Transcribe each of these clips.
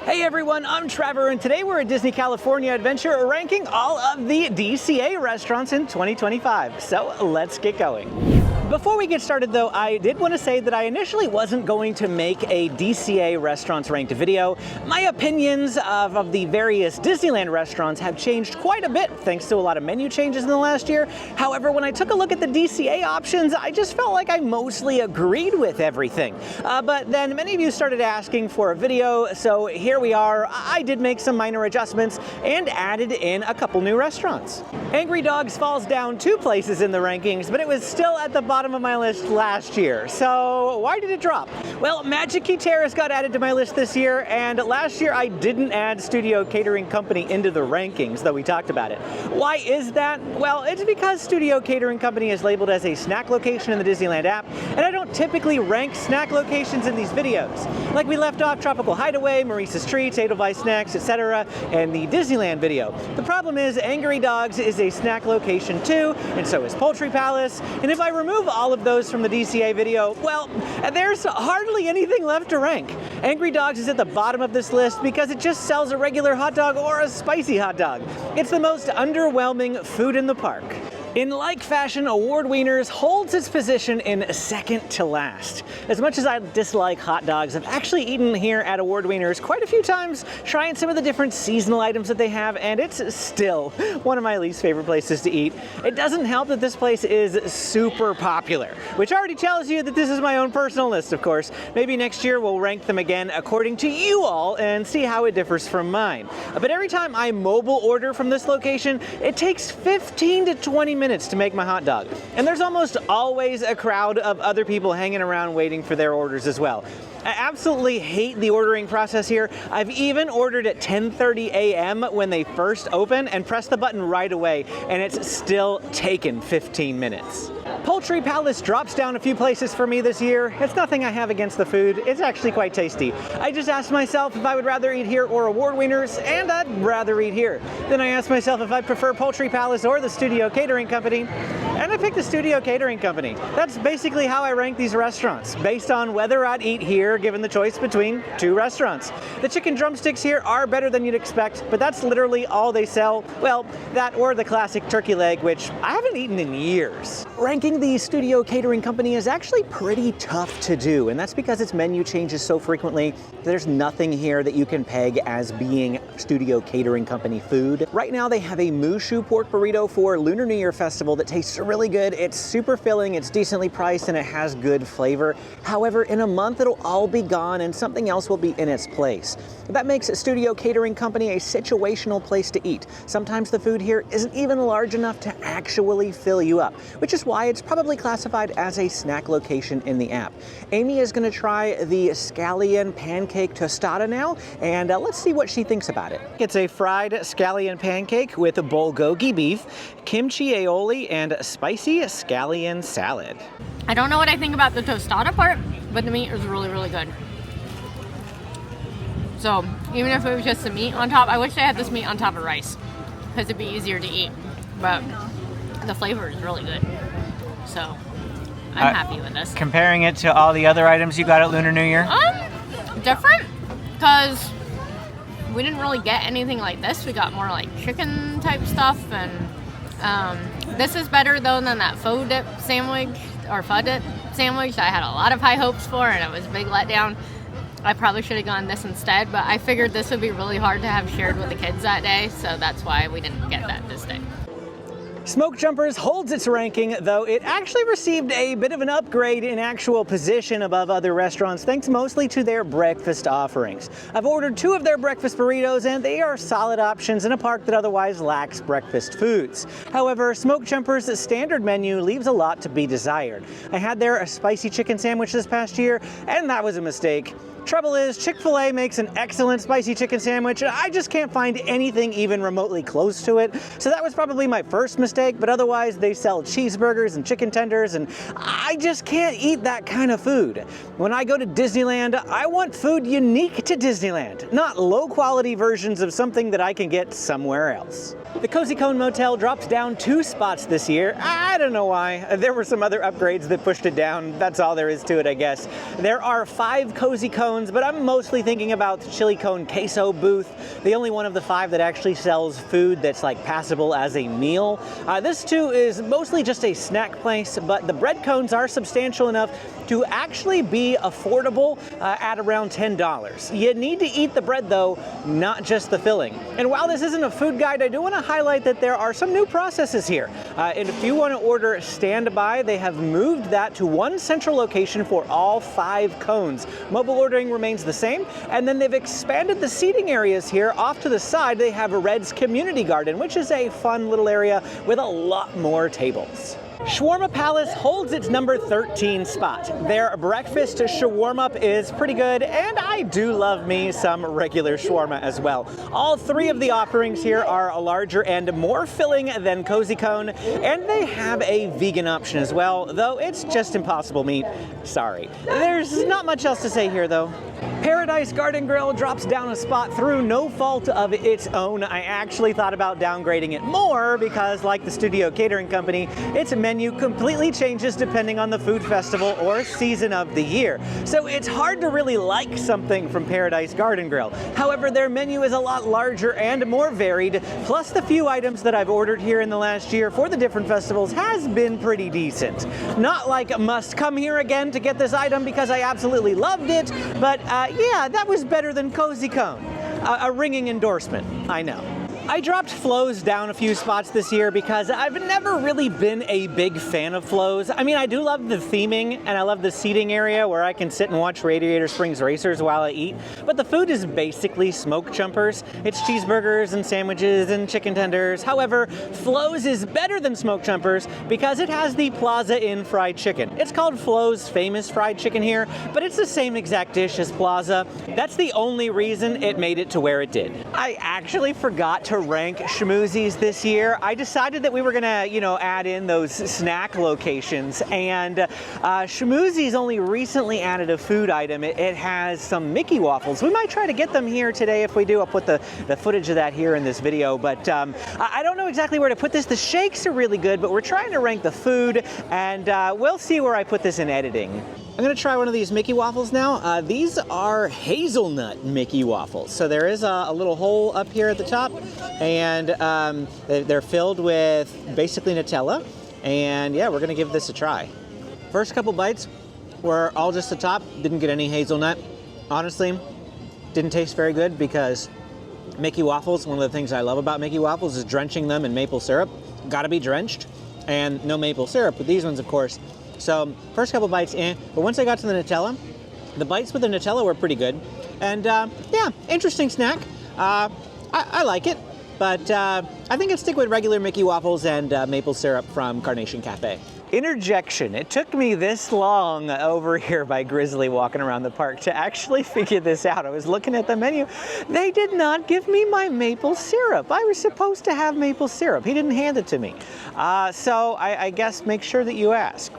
Hey everyone, I'm Trevor, and today we're at Disney California Adventure ranking all of the DCA restaurants in 2025. So let's get going. Before we get started though, I did want to say that I initially wasn't going to make a DCA restaurants ranked video. My opinions of the various Disneyland restaurants have changed quite a bit thanks to a lot of menu changes in the last year. However, when I took a look at the DCA options, I just felt like I mostly agreed with everything. But then many of you started asking for a video, so here we are. I did make some minor adjustments and added in a couple new restaurants. Angry Dogs falls down 2 places in the rankings, but it was still at the bottom of my list last year. So why did it drop? Well, Magic Key Terrace got added to my list this year, and last year I didn't add Studio Catering Company into the rankings, though we talked about it. Why is that? Well, it's because Studio Catering Company is labeled as a snack location in the Disneyland app, and I don't typically rank snack locations in these videos. Like we left off Tropical Hideaway, Maurice's Treats, Edelweiss Snacks, etc. in the Disneyland video. The problem is Angry Dogs is a snack location too, and so is Poultry Palace, and if I remove all of those from the DCA video, well, there's hardly anything left to rank. Angry Dogs is at the bottom of this list because it just sells a regular hot dog or a spicy hot dog. It's the most underwhelming food in the park. In like fashion, Award Wieners holds its position in second to last. As much as I dislike hot dogs, I've actually eaten here at Award Wieners quite a few times, trying some of the different seasonal items that they have, and it's still one of my least favorite places to eat. It doesn't help that this place is super popular, which already tells you that this is my own personal list, of course. Maybe next year we'll rank them again according to you all and see how it differs from mine. But every time I mobile order from this location, it takes 15 to 20 minutes to make my hot dog. And there's almost always a crowd of other people hanging around waiting for their orders as well. I absolutely hate the ordering process here. I've even ordered at 10:30 a.m. when they first open and pressed the button right away, and it's still taken 15 minutes. Poultry Palace drops down a few places for me this year. It's nothing I have against the food. It's actually quite tasty. I just asked myself if I would rather eat here or Award Wieners, and I'd rather eat here. Then I asked myself if I prefer Poultry Palace or the Studio Catering Company, and I picked the Studio Catering Company. That's basically how I rank these restaurants, based on whether I'd eat here given the choice between 2 restaurants. The chicken drumsticks here are better than you'd expect, but that's literally all they sell. Well, that or the classic turkey leg, which I haven't eaten in years. Ranking the Studio Catering Company is actually pretty tough to do, and that's because its menu changes so frequently. There's nothing here that you can peg as being Studio Catering Company food. Right now they have a Mushu pork burrito for Lunar New Year Festival that tastes really good. It's super filling, it's decently priced, and it has good flavor. However, in a month it'll all be gone and something else will be in its place. That makes Studio Catering Company a situational place to eat. Sometimes the food here isn't even large enough to actually fill you up, which is why it's probably classified as a snack location in the app. Amy is going to try the scallion pancake tostada now, and let's see what she thinks about it. It's a fried scallion pancake with bulgogi beef, kimchi aioli, and spicy scallion salad. I don't know what I think about the tostada part, but the meat is really, really good. So even if it was just the meat on top, I wish they had this meat on top of rice because it'd be easier to eat. But the flavor is really good. So I'm happy with this. Comparing it to all the other items you got at Lunar New Year? Different because we didn't really get anything like this. We got more like chicken type stuff, and this is better though than that faux dip sandwich or pho dip sandwich that I had a lot of high hopes for, and it was a big letdown. I probably should have gone this instead, but I figured this would be really hard to have shared with the kids that day, so that's why we didn't get that this day. Smokejumpers holds its ranking, though it actually received a bit of an upgrade in actual position above other restaurants, thanks mostly to their breakfast offerings. I've ordered 2 of their breakfast burritos, and they are solid options in a park that otherwise lacks breakfast foods. However, Smokejumpers' standard menu leaves a lot to be desired. I had their spicy chicken sandwich this past year, and that was a mistake. Trouble is, Chick-fil-A makes an excellent spicy chicken sandwich, and I just can't find anything even remotely close to it. So that was probably my first mistake, but otherwise they sell cheeseburgers and chicken tenders, and I just can't eat that kind of food. When I go to Disneyland, I want food unique to Disneyland, not low-quality versions of something that I can get somewhere else. The Cozy Cone Motel dropped down 2 spots this year. I don't know why. There were some other upgrades that pushed it down. That's all there is to it, I guess. There are 5 Cozy Cones cones, but I'm mostly thinking about the chili cone queso booth, the only one of the 5 that actually sells food that's like passable as a meal. This too is mostly just a snack place, but the bread cones are substantial enough to actually be affordable at around $10. You need to eat the bread though, not just the filling. And while this isn't a food guide, I do want to highlight that there are some new processes here. And if you want to order standby, they have moved that to one central location for all 5 cones. Mobile ordering remains the same, and then they've expanded the seating areas here. Off to the side, they have a Red's Community Garden, which is a fun little area with a lot more tables. Shawarma Palace holds its number 13 spot. Their breakfast shawarma is pretty good, and I do love me some regular shawarma as well. All 3 of the offerings here are larger and more filling than Cozy Cone, and they have a vegan option as well, though it's just impossible meat. Sorry. There's not much else to say here though. Paradise Garden Grill drops down a spot through no fault of its own. I actually thought about downgrading it more because, like the Studio Catering Company, its menu completely changes depending on the food festival or season of the year. So it's hard to really like something from Paradise Garden Grill. However, their menu is a lot larger and more varied, plus the few items that I've ordered here in the last year for the different festivals has been pretty decent. Not like must come here again to get this item because I absolutely loved it, but yeah, that was better than Cozy Cone. A ringing endorsement, I know. I dropped flows down a few spots this year because I've never really been a big fan of flows. I mean, I do love the theming and I love the seating area where I can sit and watch Radiator Springs Racers while I eat, but the food is basically Smokejumpers. It's cheeseburgers and sandwiches and chicken tenders. However, Flo's is better than Smokejumpers because it has the Plaza Inn fried chicken. It's called Flo's Famous Fried Chicken here, but it's the same exact dish as Plaza. That's the only reason it made it to where it did. I actually forgot to rank Schmoozies this year. I decided that we were gonna, add in those snack locations, and Schmoozie's only recently added a food item. It has some Mickey waffles. We might try to get them here today. If we do, I'll put the footage of that here in this video, but I don't know exactly where to put this. The shakes are really good, but we're trying to rank the food, and we'll see where I put this in editing. I'm gonna try one of these Mickey waffles now. These are hazelnut Mickey waffles. So there is a little hole up here at the top, and they're filled with basically Nutella. And yeah, we're gonna give this a try. First couple bites were all just the top, didn't get any hazelnut. Honestly, didn't taste very good because Mickey waffles, one of the things I love about Mickey waffles is drenching them in maple syrup. Gotta be drenched, and no maple syrup, but these ones, of course. So first couple bites, but once I got to the Nutella, the bites with the Nutella were pretty good. And yeah, interesting snack. I like it, but I think I'd stick with regular Mickey waffles and maple syrup from Carnation Cafe. Interjection. It took me this long over here by Grizzly walking around the park to actually figure this out. I was looking at the menu. They did not give me my maple syrup. I was supposed to have maple syrup. He didn't hand it to me. So I guess make sure that you ask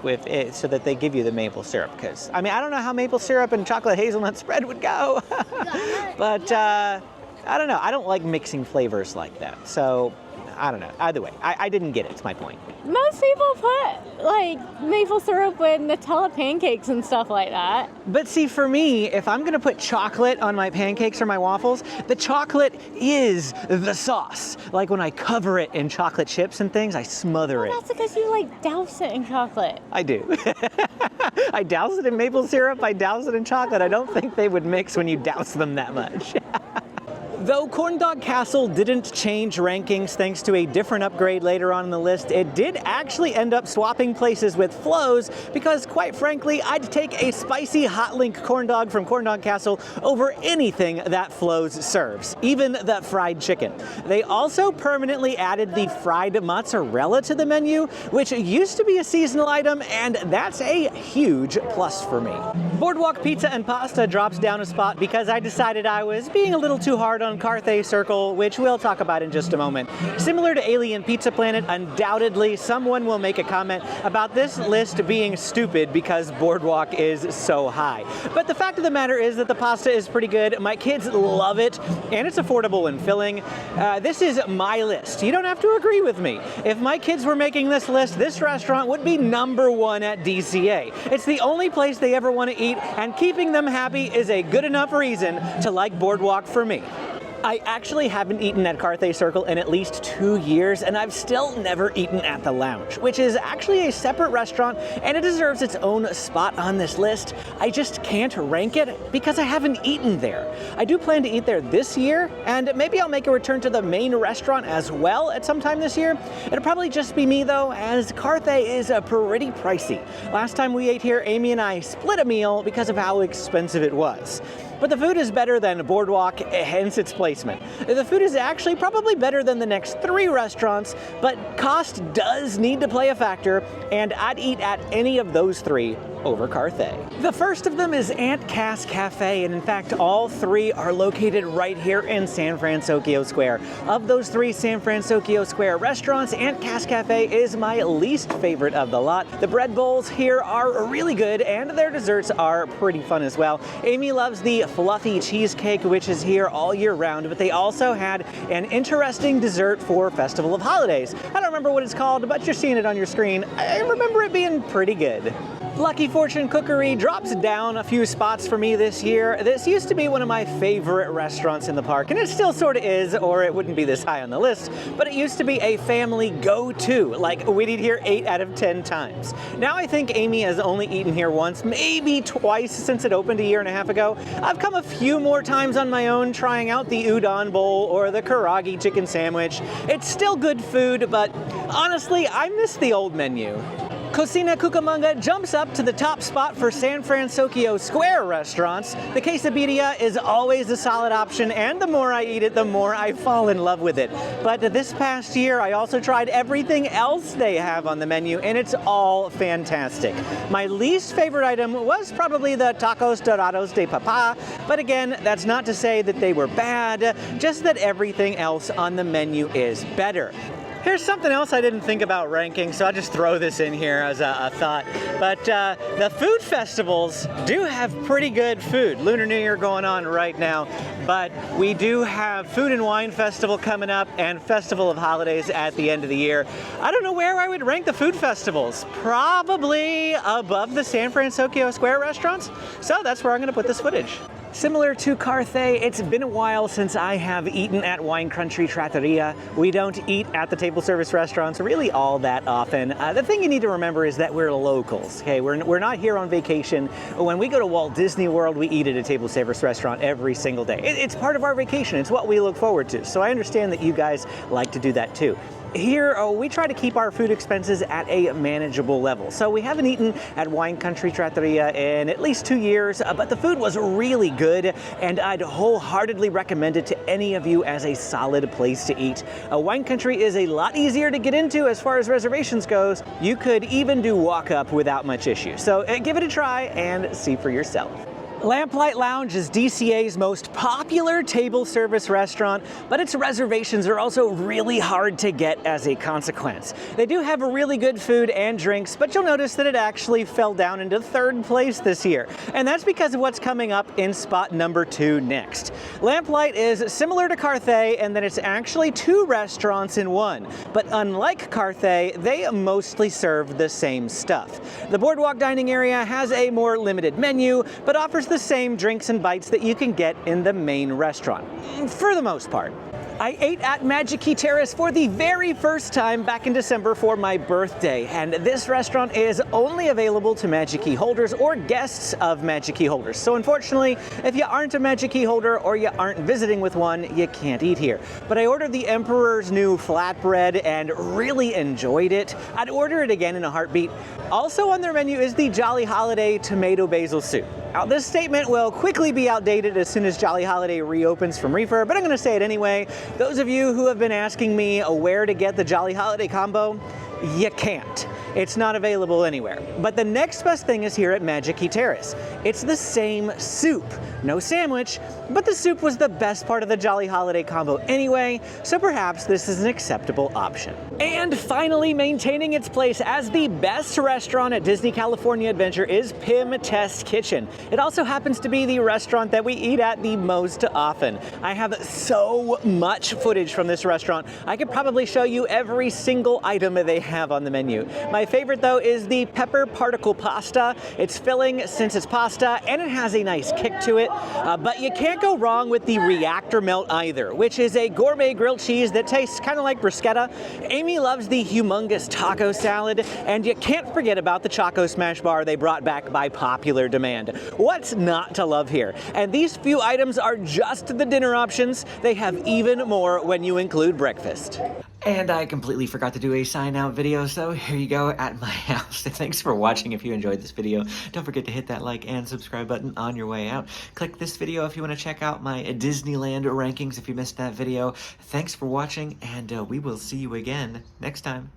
so that they give you the maple syrup. Because, I mean, I don't know how maple syrup and chocolate hazelnut spread would go. But I don't know. I don't like mixing flavors like that. So I don't know. Either way, I didn't get it. It's my point. Most people put like maple syrup with Nutella pancakes and stuff like that. But see, for me, if I'm gonna put chocolate on my pancakes or my waffles, the chocolate is the sauce. Like when I cover it in chocolate chips and things, I smother it. That's because you like douse it in chocolate. I do. I douse it in maple syrup, I douse it in chocolate. I don't think they would mix when you douse them that much. Though Corn Dog Castle didn't change rankings thanks to a different upgrade later on in the list, it did actually end up swapping places with Flo's because, quite frankly, I'd take a spicy hot link corn dog from Corn Dog Castle over anything that Flo's serves, even the fried chicken. They also permanently added the fried mozzarella to the menu, which used to be a seasonal item, and that's a huge plus for me. Boardwalk Pizza and Pasta drops down a spot because I decided I was being a little too hard on Carthay Circle, which we'll talk about in just a moment. Similar to Alien Pizza Planet, undoubtedly someone will make a comment about this list being stupid because Boardwalk is so high. But the fact of the matter is that the pasta is pretty good. My kids love it, and it's affordable and filling. This is my list. You don't have to agree with me. If my kids were making this list, this restaurant would be #1 at DCA. It's the only place they ever want to eat, and keeping them happy is a good enough reason to like Boardwalk for me. I actually haven't eaten at Carthay Circle in at least 2 years, and I've still never eaten at the Lounge, which is actually a separate restaurant, and it deserves its own spot on this list. I just can't rank it because I haven't eaten there. I do plan to eat there this year, and maybe I'll make a return to the main restaurant as well at some time this year. It'll probably just be me though, as Carthay is pretty pricey. Last time we ate here, Amy and I split a meal because of how expensive it was. But the food is better than Boardwalk, hence its placement. The food is actually probably better than the next 3 restaurants, but cost does need to play a factor, and I'd eat at any of those 3 over Carthay. The first of them is Aunt Cass Cafe, and in fact all 3 are located right here in San Francisco Square. Of those 3 San Francisco Square restaurants, Aunt Cass Cafe is my least favorite of the lot. The bread bowls here are really good, and their desserts are pretty fun as well. Amy loves the fluffy cheesecake, which is here all year round, but they also had an interesting dessert for Festival of Holidays. I don't remember what it's called, but you're seeing it on your screen. I remember it being pretty good. Lucky Fortune Cookery drops down a few spots for me this year. This used to be one of my favorite restaurants in the park, and it still sort of is, or it wouldn't be this high on the list, but it used to be a family go-to, like we'd eat here 8 out of 10 times. Now I think Amy has only eaten here once, maybe twice since it opened a year and a half ago. I've come a few more times on my own, trying out the udon bowl or the karaage chicken sandwich. It's still good food, but honestly, I miss the old menu. Cocina Cucamonga jumps up to the top spot for San Francisco Square restaurants. The quesadilla is always a solid option, and the more I eat it, the more I fall in love with it. But this past year, I also tried everything else they have on the menu, and it's all fantastic. My least favorite item was probably the tacos dorados de papa, but again, that's not to say that they were bad, just that everything else on the menu is better. Here's something else I didn't think about ranking, so I'll just throw this in here as a thought. But the food festivals do have pretty good food. Lunar New Year going on right now, but we do have Food and Wine Festival coming up and Festival of Holidays at the end of the year. I don't know where I would rank the food festivals. Probably above the San Francisco Square restaurants, so that's where I'm gonna put this footage. Similar to Carthay, it's been a while since I have eaten at Wine Country Trattoria. We don't eat at the table service restaurants really all that often. The thing you need to remember is that we're locals, okay? We're not here on vacation. When we go to Walt Disney World, we eat at a table service restaurant every single day. It's part of our vacation. It's what we look forward to. So I understand that you guys like to do that too. Here, we try to keep our food expenses at a manageable level. So we haven't eaten at Wine Country Trattoria in at least 2 years, but the food was really good, and I'd wholeheartedly recommend it to any of you as a solid place to eat. Wine Country is a lot easier to get into as far as reservations goes. You could even do walk-up without much issue. So give it a try and see for yourself. Lamplight Lounge is DCA's most popular table service restaurant, but its reservations are also really hard to get as a consequence. They do have really good food and drinks, but you'll notice that it actually fell down into 3rd place this year, and that's because of what's coming up in spot number 2 next. Lamplight is similar to Carthay in that it's actually 2 restaurants in one, but unlike Carthay, they mostly serve the same stuff. The Boardwalk dining area has a more limited menu, but offers the same drinks and bites that you can get in the main restaurant, for the most part. I ate at Key Terrace for the very first time back in December for my birthday, and this restaurant is only available to Magic Key holders or guests of Magic Key holders. So unfortunately, if you aren't a Magic Key holder or you aren't visiting with one, you can't eat here. But I ordered the Emperor's new flatbread and really enjoyed it. I'd order it again in a heartbeat. Also on their menu is the Jolly Holiday Tomato Basil Soup. Now, this statement will quickly be outdated as soon as Jolly Holiday reopens from refurb, but I'm going to say it anyway. Those of you who have been asking me where to get the Jolly Holiday combo, you can't. It's not available anywhere. But the next best thing is here at Key Terrace. It's the same soup. No sandwich, but the soup was the best part of the Jolly Holiday combo anyway, so perhaps this is an acceptable option. And finally, maintaining its place as the best restaurant at Disney California Adventure is PYM Test Kitchen. It also happens to be the restaurant that we eat at the most often. I have so much footage from this restaurant. I could probably show you every single item that they have on the menu. My My favorite though is the pepper particle pasta. It's filling since it's pasta and it has a nice kick to it, but you can't go wrong with the reactor melt either, which is a gourmet grilled cheese that tastes kind of like bruschetta. Amy loves the humongous taco salad, and you can't forget about the Choco Smash Bar they brought back by popular demand. What's not to love here? And these few items are just the dinner options. They have even more when you include breakfast. And I completely forgot to do a sign out video, so here you go at my house. Thanks for watching. If you enjoyed this video, don't forget to hit that like and subscribe button on your way out. Click this video if you want to check out my Disneyland rankings if you missed that video. Thanks for watching, and we will see you again next time.